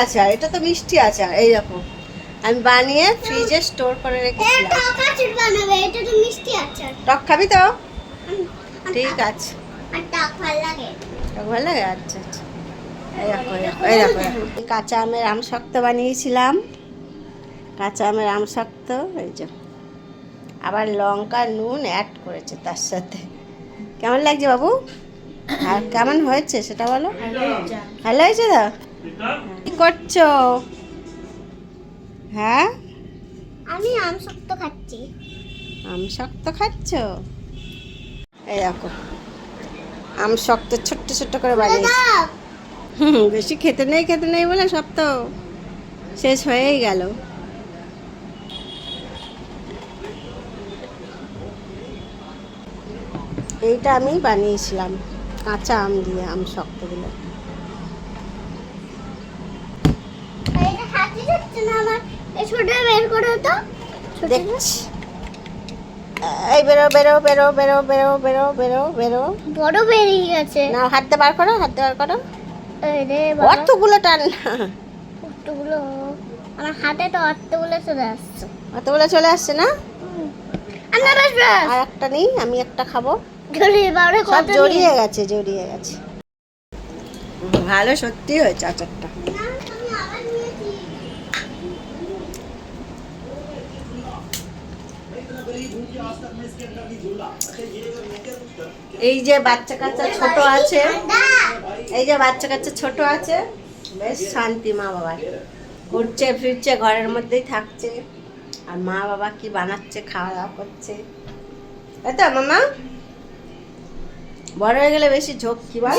আচার, এটা তো মিষ্টি আচার। এই দেখো আমি বানিয়ে ফ্রিজে স্টোর করে রেখেছিলাম। এটা তো মিষ্টি আচার। টক খাবি তো? ঠিক আছে। আর টক ভালো লাগে। টক ভালো লাগে? আচ্ছা আচ্ছা। এই দেখো এই দেখো এই কাঁচা আমের আমশক্ত বানিয়েছিলাম। কাঁচা আমের আমশক্ত, এই যে আবার লঙ্কা নুন অ্যাড করেছে তার সাথে। কেমন লাগছে বাবু? আর কেমন হয়েছে সেটা বলো। ভালো হয়েছে তো? কি করছো? হ্যাঁ, আমি আম শক্ত খাচ্ছি। আমশক্ত খাচ্ছ? এই দেখো আমশক্ত ছোট্ট ছোট্ট করে বানিয়েছি। বেশি খেতে নেই বলে সব তো শেষ হয়েই গেল। এইটা আমি বানিয়েছিলাম কাঁচা আম দিয়ে, আম শক্তগুলো। এটা খাচ্ছি যাচ্ছে না আমার। এই ছোট বের করে তো। দেখছি। এই বেরো বেরো বেরো বেরো বেরো বেরো বেরো বেরো। বড় বেরিয়ে গেছে। না, হাত দিয়ে বার করো, হাত দিয়ে বার করো। এই রে বাবা। অতগুলো টান না। অতগুলো আমার হাতে তো অতগুলো চলে আসছে। অতগুলো চলে আসছে না? আমরা বাস বাস। আর একটা নেই, আমি একটা খাবো। জড়িয়ে বাড়ে সব কত জড়িয়ে গেছে, জড়িয়ে গেছে। ভালো সত্যি হয়েছে আচারটা। আমি আবার নিয়েছি। এই যে বাচ্চা কাচ্চা ছোট আছে, এই যে বাচ্চা কাচ্চা ছোট আছে, বেশ শান্তি মা বাবার। ঘুরছে ফিরছে, ঘরের মধ্যেই থাকছে, আর মা বাবা কি বানাচ্ছে খাওয়া দাওয়া করছে। তাই তো মামা? বড় হয়ে গেলে বেশি ঝোঁক কি বল?